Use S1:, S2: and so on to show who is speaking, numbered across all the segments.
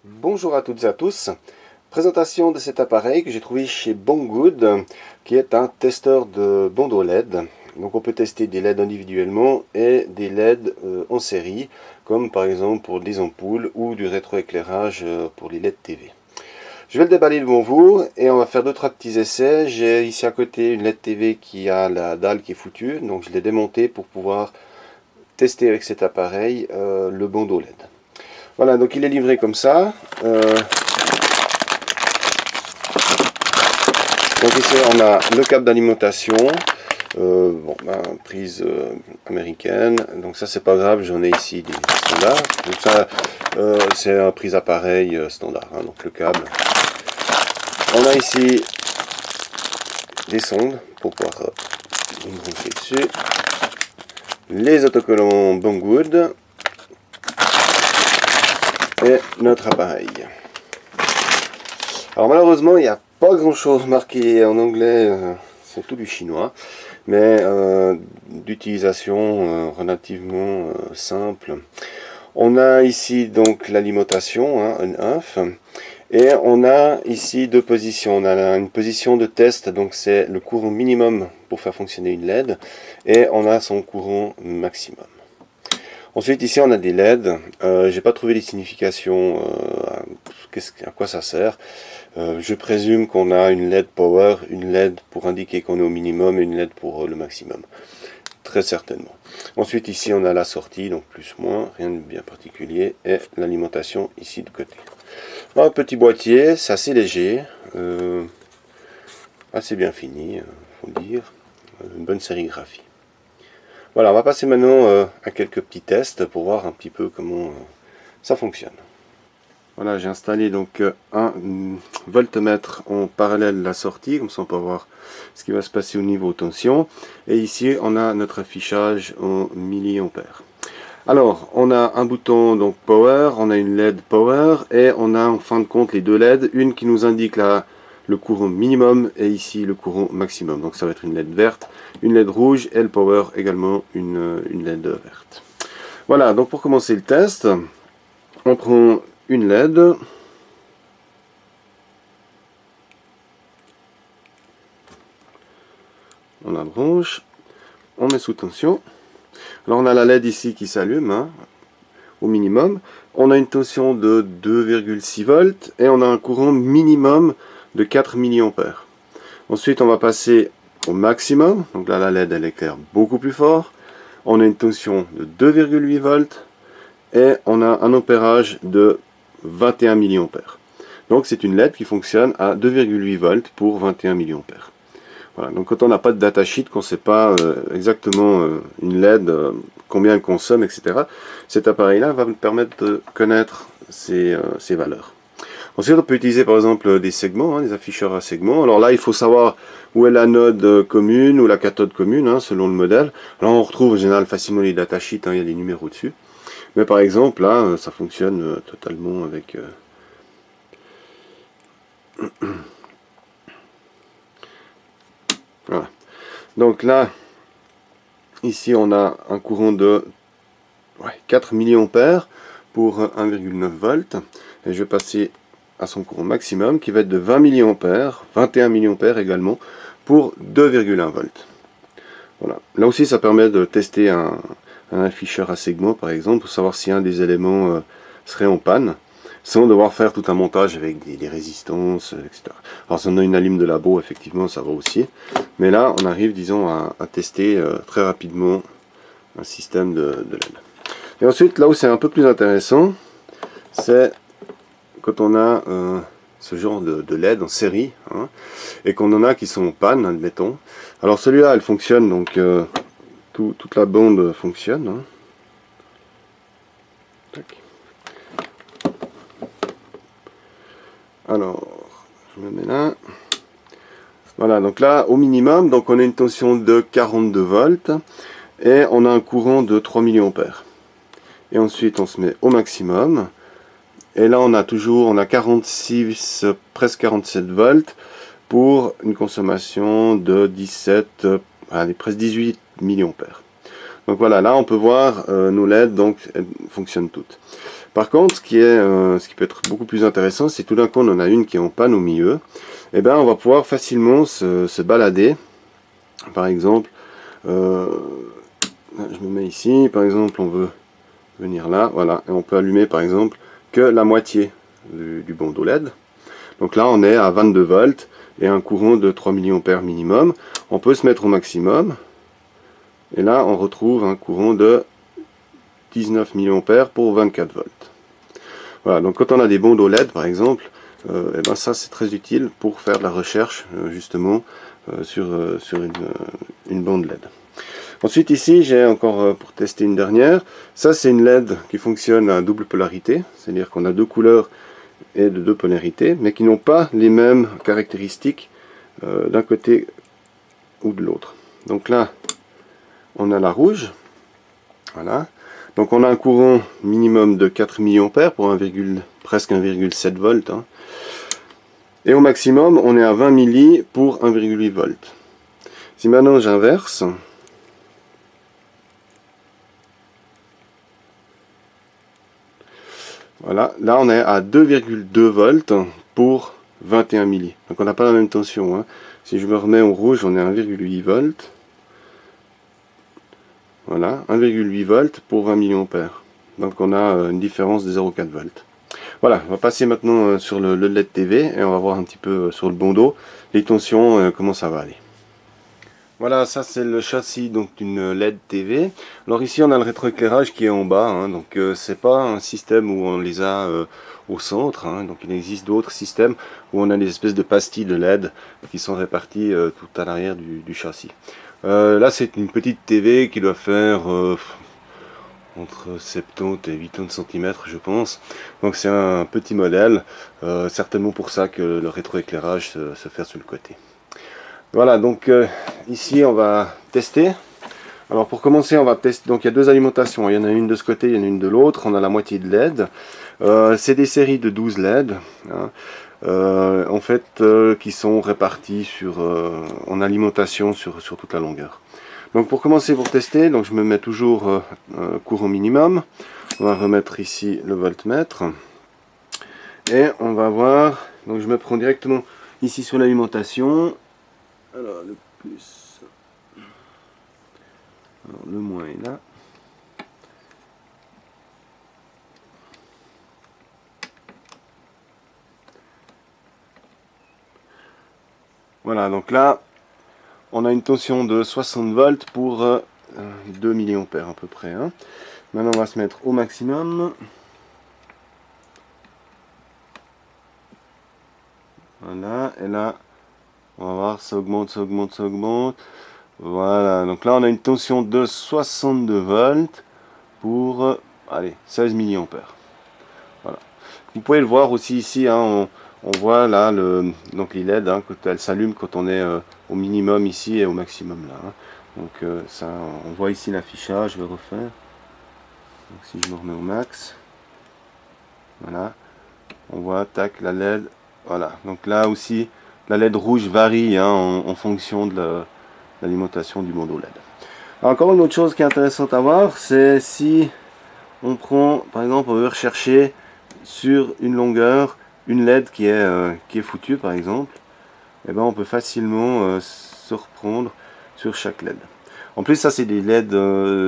S1: Bonjour à toutes et à tous. Présentation de cet appareil que j'ai trouvé chez Banggood, qui est un testeur de bandeaux LED. Donc on peut tester des LED individuellement et des LED en série, comme par exemple pour des ampoules ou du rétroéclairage pour les LED TV. Je vais le déballer devant vous et on va faire 2-3 petits essais. J'ai ici à côté une LED TV qui a la dalle qui est foutue, donc je l'ai démontée pour pouvoir tester avec cet appareil le bandeau LED. Voilà, donc il est livré comme ça. Donc ici on a le câble d'alimentation, prise américaine, donc ça c'est pas grave, j'en ai ici des standards. Donc ça c'est un prise appareil standard, hein, donc le câble. On a ici des sondes pour pouvoir brancher dessus, les autocollants Banggood et notre appareil. Alors malheureusement il n'y a pas grand chose marqué en anglais, c'est tout du chinois, mais d'utilisation relativement simple. On a ici donc l'alimentation, hein, on-off, et on a ici deux positions. On a une position de test, donc c'est le courant minimum pour faire fonctionner une LED, et on a son courant maximum. Ensuite ici on a des LED, j'ai pas trouvé les significations, à quoi ça sert. Je présume qu'on a une LED power, une LED pour indiquer qu'on est au minimum et une LED pour le maximum. Très certainement. Ensuite ici on a la sortie, donc plus moins, rien de bien particulier, et l'alimentation ici de côté. Un petit boîtier, c'est assez léger, assez bien fini, faut le dire, une bonne sérigraphie. Voilà, on va passer maintenant à quelques petits tests pour voir un petit peu comment ça fonctionne. Voilà, j'ai installé donc un voltmètre en parallèle de la sortie, comme ça on peut voir ce qui va se passer au niveau tension. Et ici on a notre affichage en milliampères. Alors, on a un bouton donc power, on a une LED power et on a en fin de compte les deux LED, une qui nous indique le courant minimum et ici le courant maximum. Donc ça va être une LED verte, une LED rouge et le power également une LED verte. Voilà, donc pour commencer le test, on prend une LED. On la branche, on met sous tension. Alors on a la LED ici qui s'allume, hein, au minimum. On a une tension de 2,6 volts et on a un courant minimum de 4 mA. Ensuite on va passer au maximum. Donc là la LED elle éclaire beaucoup plus fort. On a une tension de 2,8 volts et on a un ampérage de 21 mA. Donc c'est une LED qui fonctionne à 2,8 volts pour 21 mA. Voilà, donc quand on n'a pas de datasheet, qu'on ne sait pas exactement une LED, combien elle consomme, etc., cet appareil-là va nous permettre de connaître ces valeurs. Ensuite, on peut utiliser par exemple des segments, hein, des afficheurs à segments. Alors là, il faut savoir où est l'anode commune ou la cathode commune, hein, selon le modèle. Alors on retrouve en général facilement les datasheets, hein, il y a des numéros dessus. Mais par exemple, là, ça fonctionne totalement avec... Voilà. Donc là, ici on a un courant de 4 mA pour 1,9 volts. Et je vais passer à son courant maximum qui va être de 20 mA, 21 mA également, pour 2,1 volts. Voilà. Là aussi ça permet de tester un afficheur à segment par exemple, pour savoir si un des éléments serait en panne, sans devoir faire tout un montage avec des résistances, etc. Alors si on a une allime de labo, effectivement ça va aussi. Mais là on arrive, disons, à tester très rapidement un système de LED. Et ensuite, là où c'est un peu plus intéressant, c'est quand on a ce genre de LED en série, hein, et qu'on en a qui sont en panne, admettons. Alors celui-là, elle fonctionne, donc toute la bande fonctionne. Hein. Tac. Alors, je me mets là. Voilà, donc là, au minimum, donc on a une tension de 42 volts et on a un courant de 3 mA. Et ensuite, on se met au maximum. Et là, on a 46, presque 47 volts pour une consommation de 17, presque 18 mA. Donc voilà, là, on peut voir nos LED, donc elles fonctionnent toutes. Par contre, ce qui peut être beaucoup plus intéressant, c'est tout d'un coup on en a une qui est en panne au milieu, et ben on va pouvoir facilement se balader. Par exemple, je me mets ici, par exemple on veut venir là, voilà, et on peut allumer par exemple que la moitié du bandeau LED. Donc là on est à 22 volts et un courant de 3 mA minimum. On peut se mettre au maximum, et là on retrouve un courant de 19 mA pour 24 volts. Voilà, donc quand on a des bandeaux LED par exemple, et ben ça c'est très utile pour faire de la recherche justement sur une bande LED. Ensuite ici j'ai encore pour tester une dernière. Ça c'est une LED qui fonctionne à double polarité, c'est-à-dire qu'on a deux couleurs et de deux polarités, mais qui n'ont pas les mêmes caractéristiques d'un côté ou de l'autre. Donc là on a la rouge, voilà. Donc on a un courant minimum de 4 mA pour presque 1,7 volts. Hein. Et au maximum, on est à 20 milli pour 1,8 volts. Si maintenant j'inverse, voilà, là on est à 2,2 volts pour 21 milli. Donc on n'a pas la même tension. Hein. Si je me remets au rouge, on est à 1,8 volts. Voilà, 1,8 volts pour 20 mA. Donc on a une différence de 0,4 volts. Voilà, on va passer maintenant sur le LED TV et on va voir un petit peu sur le bandeau les tensions, comment ça va aller. Voilà, ça c'est le châssis d'une LED TV. Alors ici on a le rétroéclairage qui est en bas, hein, donc c'est pas un système où on les a au centre, hein, donc il existe d'autres systèmes où on a des espèces de pastilles de LED qui sont réparties tout à l'arrière du châssis. Là c'est une petite TV qui doit faire entre 70 et 80 cm je pense, donc c'est un petit modèle, certainement pour ça que le rétroéclairage se fait sur le côté. Voilà, donc ici on va tester. Alors pour commencer on va tester, donc il y a deux alimentations, il y en a une de ce côté, il y en a une de l'autre, on a la moitié de LED, c'est des séries de 12 LED, hein. En fait qui sont répartis en alimentation sur toute la longueur. Donc pour commencer, pour tester, donc je me mets toujours courant minimum. On va remettre ici le voltmètre et on va voir. Donc je me prends directement ici sur l'alimentation. Alors le plus, alors le moins est là. Voilà, donc là, on a une tension de 60 volts pour 2 mA à peu près. Hein. Maintenant, on va se mettre au maximum. Voilà, et là, on va voir, ça augmente, ça augmente, ça augmente. Voilà, donc là, on a une tension de 62 volts pour, allez, 16 mA. Voilà. Vous pouvez le voir aussi ici, hein, on voit là donc les LED, hein, quand elles s'allument quand on est au minimum ici et au maximum là. Hein. Donc ça, on voit ici l'affichage, je vais refaire. Donc si je me remets au max, voilà, on voit, tac, la LED, voilà. Donc là aussi, la LED rouge varie hein, en fonction de l'alimentation du bandeau LED. Alors, encore une autre chose qui est intéressante à voir, c'est si on prend, par exemple, on veut rechercher sur une longueur une LED qui est foutue par exemple, et ben on peut facilement se reprendre sur chaque LED. En plus ça c'est des LED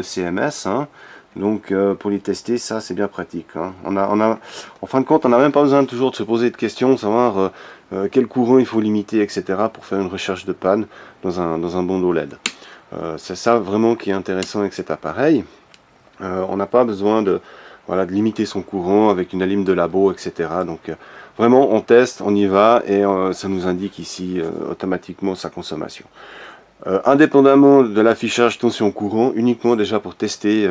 S1: CMS, hein, donc pour les tester ça c'est bien pratique. Hein. En fin de compte on n'a même pas besoin toujours de se poser de questions, savoir quel courant il faut limiter, etc. pour faire une recherche de panne dans un bandeau LED. C'est ça vraiment qui est intéressant avec cet appareil. On n'a pas besoin de limiter son courant avec une alim de labo, etc. Donc vraiment on teste, on y va et ça nous indique ici automatiquement sa consommation. Indépendamment de l'affichage tension courant, uniquement déjà pour tester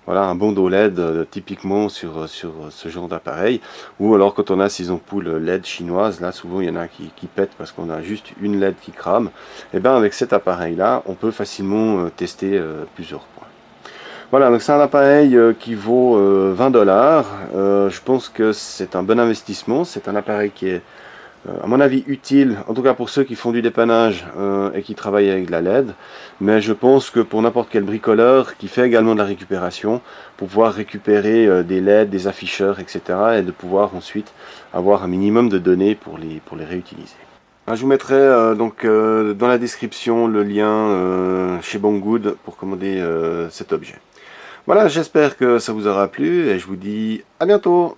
S1: un bandeau LED typiquement sur ce genre d'appareil, ou alors quand on a ces ampoules LED chinoises, là souvent il y en a qui pètent parce qu'on a juste une LED qui crame, et bien avec cet appareil là on peut facilement tester plusieurs points. Voilà, donc c'est un appareil qui vaut 20 $. Je pense que c'est un bon investissement. C'est un appareil qui est à mon avis utile, en tout cas pour ceux qui font du dépannage et qui travaillent avec de la LED, mais je pense que pour n'importe quel bricoleur qui fait également de la récupération, pour pouvoir récupérer des LED, des afficheurs, etc. et de pouvoir ensuite avoir un minimum de données pour les réutiliser. Je vous mettrai dans la description le lien chez Banggood pour commander cet objet. Voilà, j'espère que ça vous aura plu et je vous dis à bientôt.